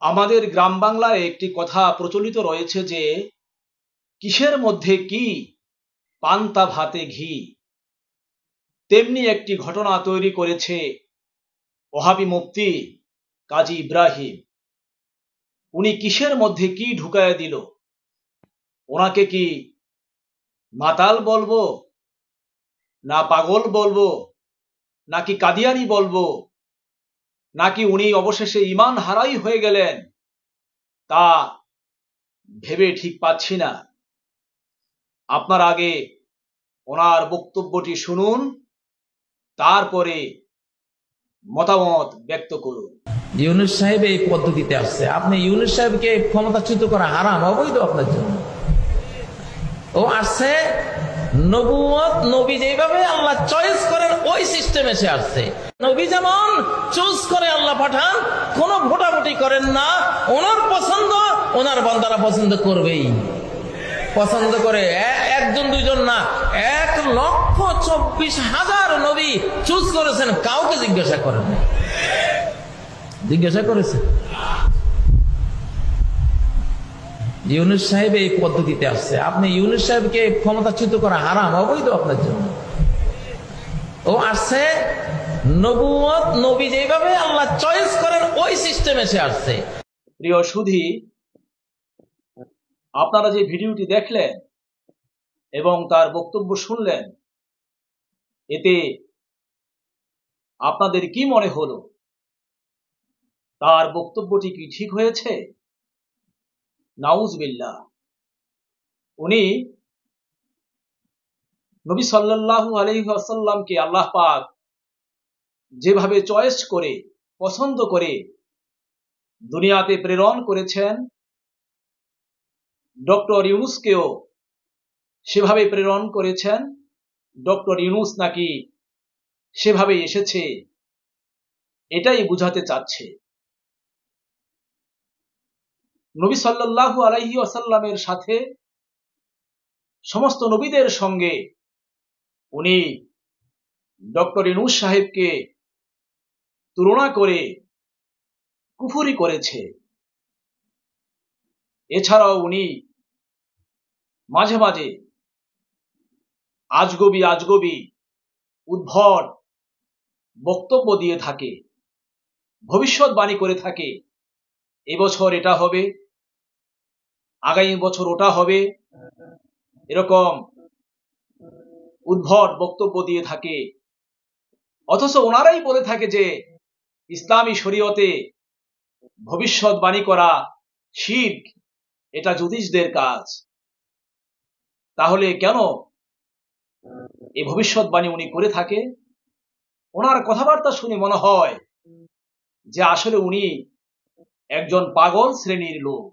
আমাদের গ্রাম বাংলায় একটি কথা প্রচলিত রয়েছে যে কিসের মধ্যে কি পান্তা ভাতে ঘি। তেমনি একটি ঘটনা তৈরি করেছে ওহাবি মুফতি কাজী ইব্রাহিম। উনি কিসের মধ্যে কি ঢুকায় দিল? ওনাকে কি মাতাল বলবো, না পাগল বলবো, নাকি কাদিয়ানি বলবো, নাকি উনি অবশেষে ঈমান হারাই হয়ে গেলেন, তা ভেবে ঠিক পাচ্ছি না। আপনার আগে ওনার বক্তব্যটি শুনুন, তারপরে মতামত ব্যক্ত করুন। ইউনুস সাহেব এই পদ্ধতিতে আসছে, আপনি ইউনুস সাহেবকে ক্ষমতাচ্যুত করা হারাম, অবৈধ আপনার জন্য। ও আসছে নবুয়ত, নবী যেভাবে আল্লাহ চয়েস করেন ওই সিস্টেমে সে আসছে। নবী যেমন চুজ করে আল্লাহ পাঠান, কোন ভোটাভুটি করেন না, ওনার পছন্দ ওনার বান্দারা পছন্দ করবেই। পছন্দ করে একজন দুইজন না, 1,24,000 নবী চুজ করেছেন, কাউকে জিজ্ঞাসা করেন না। জিজ্ঞাসা করেছে? ইউনুস সাহেব এই পদ্ধতিতে আসছে, আপনি ইউনুস সাহেবকে ক্ষমতাচ্যুত করা হারাম, অবৈধ আপনার জন্য। ও আসছে নবুয়ত, নবী যেভাবে আল্লাহ চয়েস করেন ওই সিস্টেমে সে আসছে। প্রিয় সুধী, আপনারা যে ভিডিওটি দেখলেন এবং তার বক্তব্য শুনলেন, এতে আপনাদের কি মনে হলো? তার বক্তব্যটি কি ঠিক হয়েছে? নাউজুবিল্লাহ। উনি নবী সাল্লাল্লাহু আলাইহি ওয়াসাল্লামকে আল্লাহ পাক যেভাবে চয়েস করে, পছন্দ করে দুনিয়াতে প্রেরণ করেছেন, ডক্টর ইউনুসকেও সেভাবে প্রেরণ করেছেন। ডক্টর ইউনুস নাকি সেভাবে এসেছে, এটাই বুঝাতে চাচ্ছে। নবী সাল্লাল্লাহু আলাইহি ওয়াসাল্লামের সাথে সমস্ত নবীদের সঙ্গে উনি ডক্টর ইউনুস সাহেবকে তুলনা করে কুফরি করেছে। এছাড়াও উনি মাঝে মাঝে আজগবি উদ্ভট বক্তব্য দিয়ে থাকে, ভবিষ্যৎবাণী করে থাকে। এবছর এটা হবে, আগামী বছর ওটা হবে, এরকম উদ্ভট বক্তব্য দিয়ে থাকে। অথচ ওনারাই বলে থাকে যে ইসলামী শরীয়তে ভবিষ্যৎবাণী করা শিরক, এটা জ্যোতিষদের কাজ। তাহলে কেন এই ভবিষ্যৎবাণী উনি করে থাকে? ওনার কথাবার্তা শুনে মনে হয় যে আসলে উনি একজন পাগল শ্রেণীর লোক।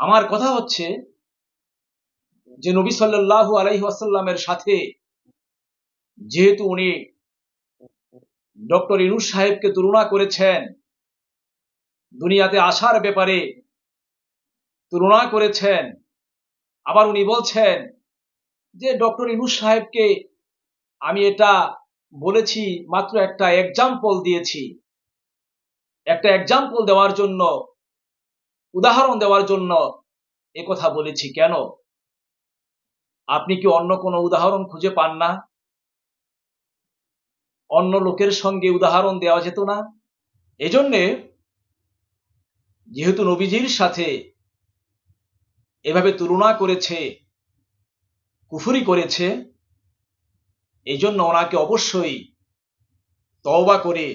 আমার কথা হচ্ছে যে নবী সাল্লাল্লাহু আলাইহি ওয়াসাল্লামের সাথে যেহেতু উনি ডক্টর ইউনুস সাহেবকে তুলনা করেছেন, দুনিয়াতে আসার ব্যাপারে তুলনা করেছেন, আবার উনি বলছেন যে ডক্টর ইউনুস সাহেবকে আমি এটা বলেছি, মাত্র একটা এক্সাম্পল দিয়েছি, একটা এক্সাম্পল দেওয়ার জন্য, উদাহরণ দেওয়ার জন্য একথা বলেছি। কেন? আপনি কি অন্য কোনো উদাহরণ খুঁজে পান না? অন্য লোকের সঙ্গে উদাহরণ দেওয়া যেত না? এজন্যে যেহেতু নবীজির সাথে এভাবে তুলনা করেছে, কুফরি করেছে, এই জন্য ওনাকে অবশ্যই তওবা করে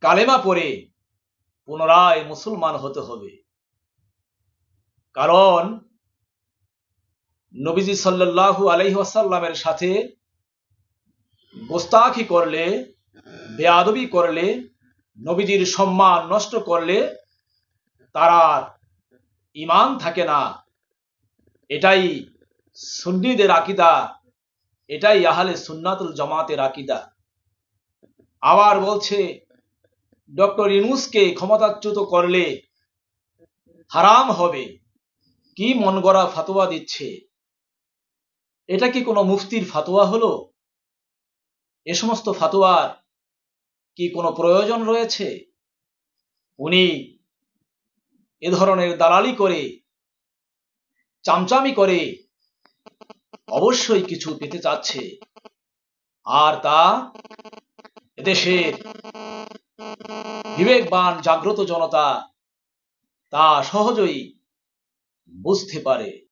কালেমা পড়ে পুনরায় মুসলমান হতে হবে। কারণ নবীজি সাল্লাল্লাহু আলাইহি ওয়াসাল্লামের সাথে গোস্তাখি করলে, বেয়াদবি করলে, নবীজির সম্মান নষ্ট করলে তার আর ঈমান থাকে না। এটাই সুন্নিদের আকীদা, এটাই আহলে সুন্নাতুল জামাতের আকীদা। আবার বলছে ডক্টর ইউনুসকে ক্ষমতাচ্যুত করলে হারাম হবে। কি মন গড়া ফতোয়া দিচ্ছে! এটা কি কোনো মুফতির ফতোয়া হলো? এ সমস্ত ফতোয়ার কি কোনো প্রয়োজন রয়েছে? উনি এ ধরনের দালালি করে, চামচামি করে অবশ্যই কিছু পেতে চাচ্ছে, আর তা এদেশের বিবেকবান জাগ্রত জনতা তা সহজেই বুঝতে পারে।